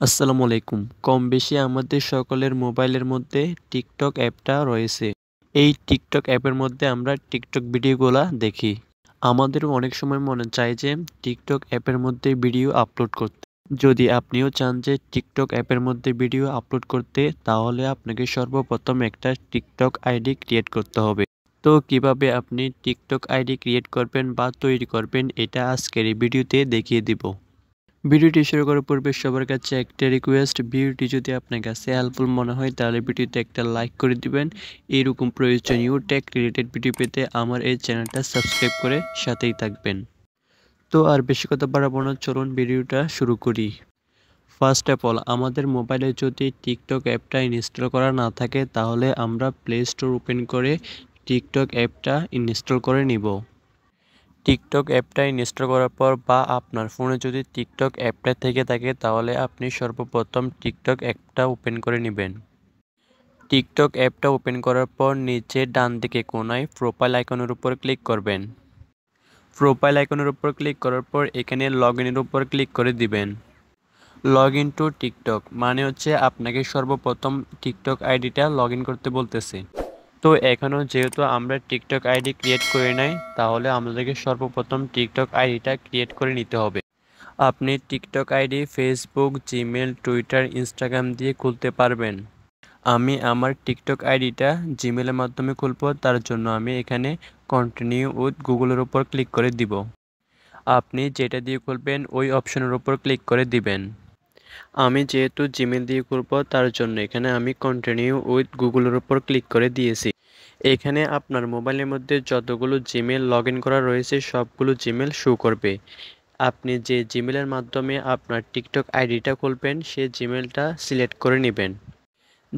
আসসালামু আলাইকুম। কম বেশি আমাদের সকলের মোবাইলের মধ্যে টিকটক অ্যাপটা রয়েছে। এই টিকটক অ্যাপের মধ্যে আমরা টিকটক ভিডিওগুলা দেখি। আমাদেরও অনেক সময় মনে চায় যে টিকটক অ্যাপের মধ্যে ভিডিও আপলোড করতে। যদি আপনিও চান যে টিকটক অ্যাপের মধ্যে ভিডিও আপলোড করতে, তাহলে আপনাকে সর্বপ্রথম একটা টিকটক আইডি ক্রিয়েট করতে হবে। তো কিভাবে আপনি টিকটক আইডি ক্রিয়েট করবেন বা তৈরি করবেন, এটা আজকের এই ভিডিওতে দেখিয়ে দিব। ভিডিওটি শুরু করার পূর্বে সবার কাছে একটা রিকোয়েস্ট, ভিডিওটি যদি আপনার কাছে হেল্পফুল মনে হয় তাহলে ভিডিওতে একটা লাইক করে দিবেন। এইরকম প্রয়োজনীয় টেক রিলেটেড ভিডিও পেতে আমার এই চ্যানেলটা সাবস্ক্রাইব করে সাথেই থাকবেন। তো আর বেশি কথা বাড়াবো না, চলুন ভিডিওটা শুরু করি। ফার্স্ট অফ অল, আমাদের মোবাইলে যদি টিকটক অ্যাপটা ইনস্টল করা না থাকে তাহলে আমরা প্লে স্টোর ওপেন করে টিকটক অ্যাপটা ইনস্টল করে নিব। টিকটক অ্যাপটা ইনস্টল করার পর বা আপনার ফোনে যদি টিকটক অ্যাপটা থেকে থাকে তাহলে আপনি সর্বপ্রথম টিকটক অ্যাপটা ওপেন করে নেবেন। টিকটক অ্যাপটা ওপেন করার পর নিচে ডান দিকে কোনায় প্রোফাইল আইকনের উপর ক্লিক করবেন। প্রোফাইল আইকনের উপর ক্লিক করার পর এখানে লগ ইনের উপর ক্লিক করে দিবেন। লগ ইন টু টিকটক মানে হচ্ছে আপনাকে সর্বপ্রথম টিকটক আইডিটা লগ ইন করতে বলতেছে। তো এখনও যেহেতু আমরা টিকটক আইডি ক্রিয়েট করে নাই, তাহলে আমাদেরকে সর্বপ্রথম টিকটক আইডিটা ক্রিয়েট করে নিতে হবে। আপনি TikTok ID Facebook, Gmail, Twitter, Instagram দিয়ে খুলতে পারবেন। আমি আমার টিকটক আইডিটা জিমেলের মাধ্যমে খুলব, তার জন্য আমি এখানে কন্টিনিউ উইথ গুগলের উপর ক্লিক করে দিব। আপনি যেটা দিয়ে খুলবেন ওই অপশনের উপর ক্লিক করে দিবেন। আমি যেহেতু জিমেল দিয়ে করব, তার জন্য এখানে আমি কন্টিনিউ উইথ গুগলের উপর ক্লিক করে দিয়েছি। এখানে আপনার মোবাইলের মধ্যে যতগুলো জিমেল লগ ইন করা রয়েছে সবগুলো জিমেল শো করবে। আপনি যে জিমেলের মাধ্যমে আপনার টিকটক আইডিটা খুলবেন সেই জিমেলটা সিলেক্ট করে নেবেন।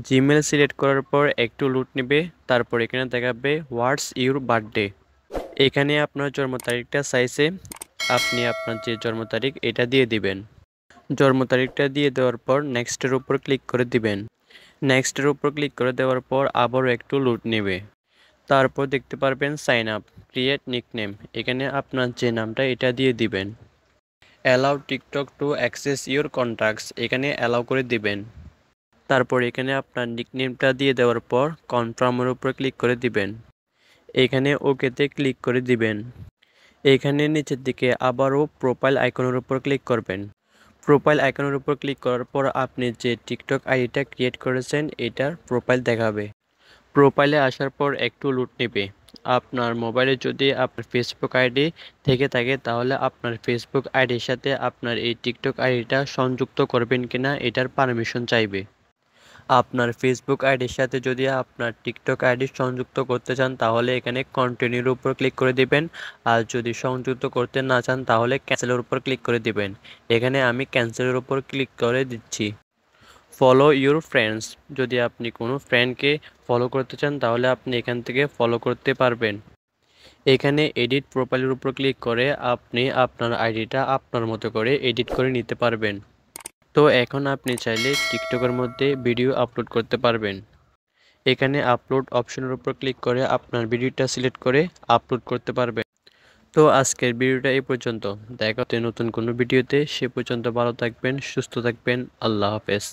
জিমেল সিলেক্ট করার পর একটু লোড নেবে, তারপর এখানে দেখাবে হোয়াটস ইউর বার্থডে। এখানে আপনার জন্ম তারিখটা চাইছে, আপনি আপনার যে জন্ম তারিখ এটা দিয়ে দিবেন। জন্ম তারিখটা দিয়ে দেওয়ার পর নেক্সটের উপর ক্লিক করে দিবেন। নেক্সটের উপর ক্লিক করে দেওয়ার পর আবারও একটু লোড নেবে, তারপর দেখতে পারবেন সাইন আপ, ক্রিয়েট নিকনেম। এখানে আপনার যে নামটা এটা দিয়ে দিবেন। Allow TikTok to access your contacts, এখানে অ্যালাউ করে দিবেন। তারপর এখানে আপনার নিকনেমটা দিয়ে দেওয়ার পর কনফার্মের উপর ক্লিক করে দিবেন। এখানে ওকেতে ক্লিক করে দিবেন। এখানে নিচের দিকে আবারও প্রোফাইল আইকনের উপর ক্লিক করবেন। প্রোফাইল আইকনের উপর ক্লিক করার পর আপনি যে টিকটক আইডিটা ক্রিয়েট করেছেন এটার প্রোফাইল দেখাবে। প্রোফাইলে আসার পর একটু লোড নেবে। আপনার মোবাইলে যদি আপনার ফেসবুক আইডি থেকে থাকে তাহলে আপনার ফেসবুক আইডির সাথে আপনার এই টিকটক আইডিটা সংযুক্ত করবেন কিনা এটার পারমিশন চাইবে। আপনার ফেসবুক আইডির সাথে যদি আপনার টিকটক আইডি সংযুক্ত করতে চান তাহলে এখানে কন্টিনিউর উপর ক্লিক করে দিবেন। আর যদি সংযুক্ত করতে না চান তাহলে ক্যান্সেলের উপর ক্লিক করে দিবেন। এখানে আমি ক্যান্সেলের উপর ক্লিক করে দিচ্ছি। ফলো ইউর ফ্রেন্ডস, যদি আপনি কোনো ফ্রেন্ডকে ফলো করতে চান তাহলে আপনি এখান থেকে ফলো করতে পারবেন। এখানে এডিট প্রোফাইলের উপর ক্লিক করে আপনি আপনার আইডিটা আপনার মতো করে এডিট করে নিতে পারবেন। তো এখন আপনি চাইলে টিকটকের মধ্যে ভিডিও আপলোড করতে পারবেন। এখানে আপলোড অপশনের উপর ক্লিক করে আপনার ভিডিওটা সিলেক্ট করে আপলোড করতে পারবেন। তো আজকের ভিডিওটা এই পর্যন্ত, দেখা হচ্ছে নতুন কোনো ভিডিওতে। সে পর্যন্ত ভালো থাকবেন, সুস্থ থাকবেন। আল্লাহ হাফেজ।